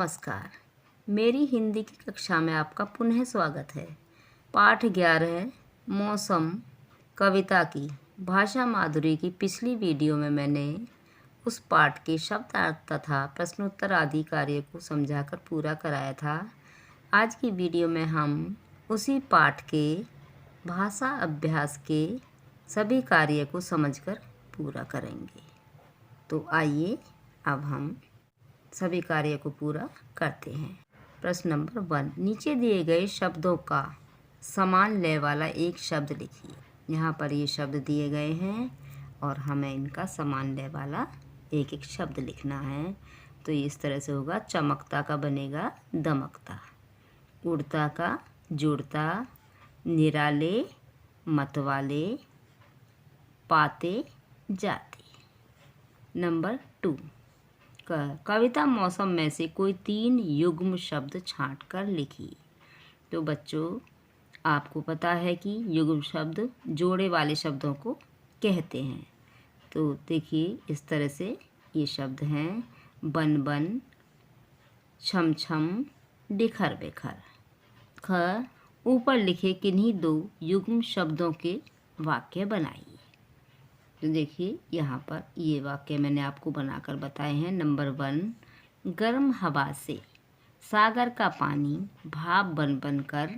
नमस्कार। मेरी हिंदी की कक्षा में आपका पुनः स्वागत है। पाठ 11 मौसम कविता की भाषा माधुरी की पिछली वीडियो में मैंने उस पाठ के शब्दार्थ तथा प्रश्नोत्तर आदि कार्य को समझाकर पूरा कराया था। आज की वीडियो में हम उसी पाठ के भाषा अभ्यास के सभी कार्य को समझकर पूरा करेंगे। तो आइए अब हम सभी कार्य को पूरा करते हैं। प्रश्न नंबर 1, नीचे दिए गए शब्दों का समान लय वाला एक शब्द लिखिए। यहाँ पर ये शब्द दिए गए हैं और हमें इनका समान लय वाला एक एक शब्द लिखना है। तो इस तरह से होगा, चमकता का बनेगा दमकता, उड़ता का जुड़ता, निराले मतवाले, पाते जाते। नंबर 2, कविता मौसम में से कोई 3 युग्म शब्द छांट कर लिखिए। तो बच्चों, आपको पता है कि युग्म शब्द जोड़े वाले शब्दों को कहते हैं। तो देखिए इस तरह से ये शब्द हैं, बन बन, छम छम, बिखर बिखर। ख, ऊपर लिखे किन्हीं 2 युग्म शब्दों के वाक्य बनाइए। तो देखिए यहाँ पर ये वाक्य मैंने आपको बनाकर बताए हैं। नंबर 1, गर्म हवा से सागर का पानी भाप बन बन कर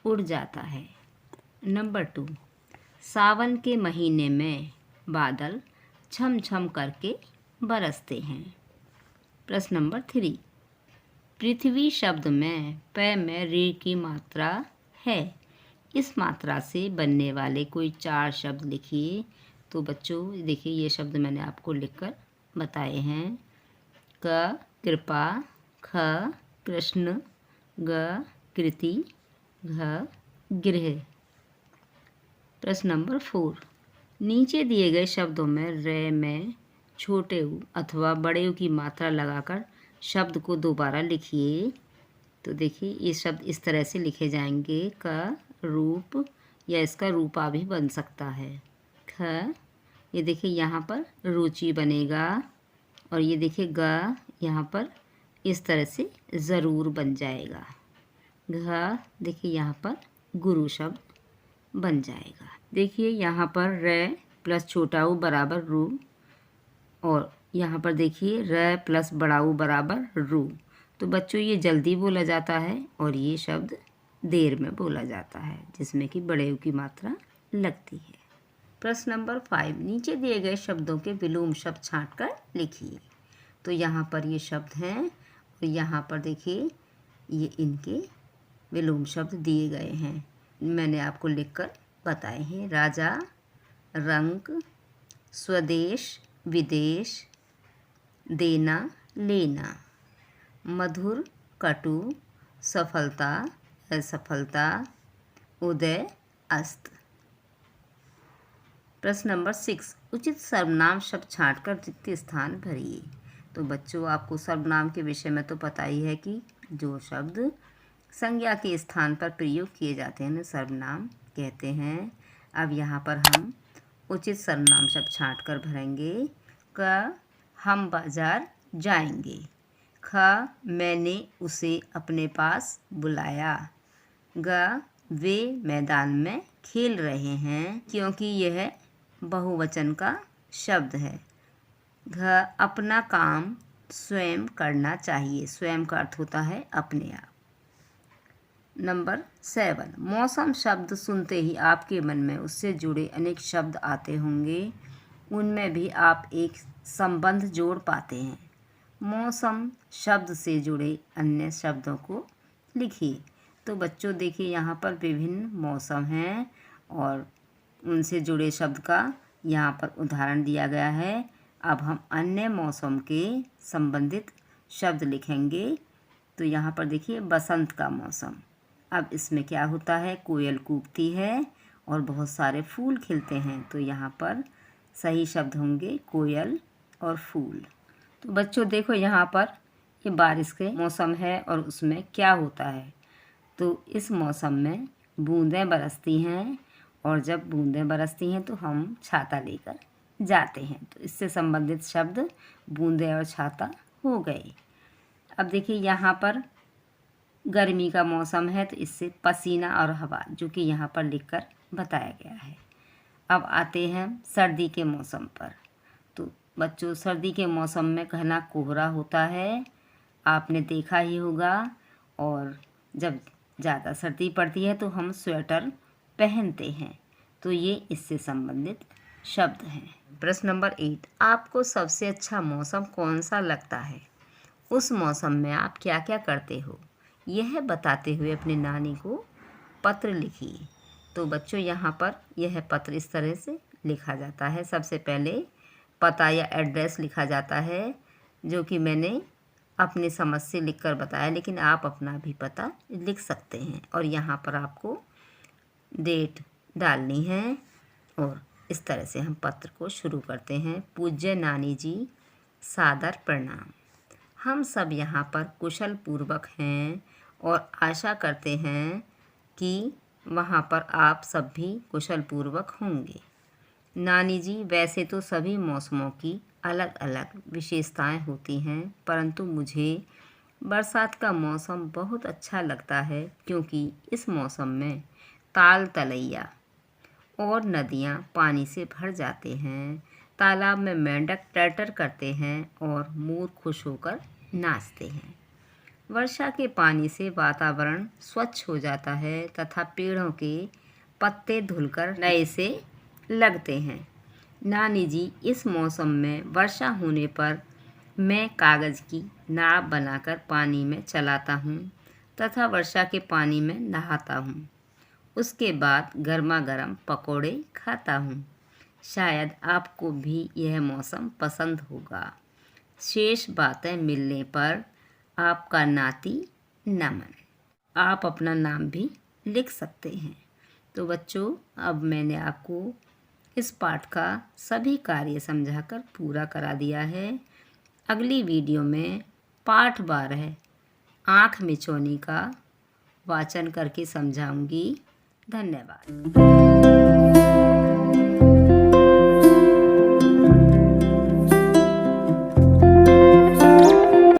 उड़ जाता है। नंबर 2, सावन के महीने में बादल छम छम करके बरसते हैं। प्रश्न नंबर 3, पृथ्वी शब्द में प में रे की मात्रा है। इस मात्रा से बनने वाले कोई 4 शब्द लिखिए। तो बच्चों देखिए ये शब्द मैंने आपको लिखकर बताए हैं। क कृपा, ख कृष्ण, ग कृति, घ गृह। प्रश्न नंबर 4, नीचे दिए गए शब्दों में रे में छोटे ऊ अथवा बड़े ऊ की मात्रा लगाकर शब्द को दोबारा लिखिए। तो देखिए ये शब्द इस तरह से लिखे जाएंगे। क रूप, या इसका रूपा भी बन सकता है। ख, ये देखिए यहाँ पर रुचि बनेगा, और ये देखिए ग यहाँ पर इस तरह से ज़रूर बन जाएगा। घ, देखिए यहाँ पर गुरु शब्द बन जाएगा। देखिए यहाँ पर र प्लस छोटा ऊ बराबर रू, और यहाँ पर देखिए र प्लस बड़ा ऊ बराबर रू। तो बच्चों ये जल्दी बोला जाता है और ये शब्द देर में बोला जाता है, जिसमें कि बड़े ऊ की मात्रा लगती है। प्रश्न नंबर 5, नीचे दिए गए शब्दों के विलोम शब्द छांट कर लिखिए। तो यहाँ पर ये शब्द हैं और यहाँ पर देखिए ये इनके विलोम शब्द दिए गए हैं, मैंने आपको लिखकर बताए हैं। राजा, रंग, स्वदेश, विदेश, देना, लेना, मधुर, कटु, सफलता, असफलता, उदय, अस्त। प्रश्न नंबर 6, उचित सर्वनाम शब्द छांटकर रिक्त स्थान भरिए। तो बच्चों आपको सर्वनाम के विषय में तो पता ही है कि जो शब्द संज्ञा के स्थान पर प्रयोग किए जाते हैं सर्वनाम कहते हैं। अब यहाँ पर हम उचित सर्वनाम शब्द छांटकर भरेंगे। क, हम बाजार जाएंगे। ख, मैंने उसे अपने पास बुलाया। ग, वे मैदान में खेल रहे हैं, क्योंकि यह बहुवचन का शब्द है। घ, अपना काम स्वयं करना चाहिए। स्वयं का अर्थ होता है अपने आप। नंबर 7, मौसम शब्द सुनते ही आपके मन में उससे जुड़े अनेक शब्द आते होंगे, उनमें भी आप एक संबंध जोड़ पाते हैं। मौसम शब्द से जुड़े अन्य शब्दों को लिखिए। तो बच्चों देखिए यहाँ पर विभिन्न मौसम हैं और उनसे जुड़े शब्द का यहाँ पर उदाहरण दिया गया है। अब हम अन्य मौसम के संबंधित शब्द लिखेंगे। तो यहाँ पर देखिए बसंत का मौसम। अब इसमें क्या होता है, कोयल कूकती है और बहुत सारे फूल खिलते हैं। तो यहाँ पर सही शब्द होंगे कोयल और फूल। तो बच्चों देखो यहाँ पर ये बारिश के मौसम है और उसमें क्या होता है, तो इस मौसम में बूंदें बरसती हैं, और जब बूंदें बरसती हैं तो हम छाता लेकर जाते हैं। तो इससे संबंधित शब्द बूंदें और छाता हो गए। अब देखिए यहाँ पर गर्मी का मौसम है, तो इससे पसीना और हवा जो कि यहाँ पर लिखकर बताया गया है। अब आते हैं सर्दी के मौसम पर। तो बच्चों, सर्दी के मौसम में घना कोहरा होता है, आपने देखा ही होगा। और जब ज़्यादा सर्दी पड़ती है तो हम स्वेटर पहनते हैं। तो ये इससे संबंधित शब्द हैं। प्रश्न नंबर 8, आपको सबसे अच्छा मौसम कौन सा लगता है? उस मौसम में आप क्या क्या करते हो, यह बताते हुए अपनी नानी को पत्र लिखिए। तो बच्चों, यहाँ पर यह पत्र इस तरह से लिखा जाता है। सबसे पहले पता या एड्रेस लिखा जाता है, जो कि मैंने अपनी समझ से लिखकर बताया, लेकिन आप अपना भी पता लिख सकते हैं। और यहाँ पर आपको डेट डालनी है। और इस तरह से हम पत्र को शुरू करते हैं। पूज्य नानी जी, सादर प्रणाम। हम सब यहाँ पर कुशल पूर्वक हैं और आशा करते हैं कि वहाँ पर आप सब भी कुशल पूर्वक होंगे। नानी जी, वैसे तो सभी मौसमों की अलग अलग विशेषताएं होती हैं, परंतु मुझे बरसात का मौसम बहुत अच्छा लगता है, क्योंकि इस मौसम में ताल तलैया और नदियाँ पानी से भर जाते हैं। तालाब में मेंढक टैटर करते हैं और मोर खुश होकर नाचते हैं। वर्षा के पानी से वातावरण स्वच्छ हो जाता है तथा पेड़ों के पत्ते धुलकर नए से लगते हैं। नानी जी, इस मौसम में वर्षा होने पर मैं कागज़ की नाव बनाकर पानी में चलाता हूँ तथा वर्षा के पानी में नहाता हूँ। उसके बाद गर्मा गर्म पकौड़े खाता हूँ। शायद आपको भी यह मौसम पसंद होगा। शेष बातें मिलने पर आपका नाती नमन। आप अपना नाम भी लिख सकते हैं। तो बच्चों, अब मैंने आपको इस पाठ का सभी कार्य समझाकर पूरा करा दिया है। अगली वीडियो में पाठ 12 आँख मिचौनी का वाचन करके समझाऊंगी। धन्यवाद।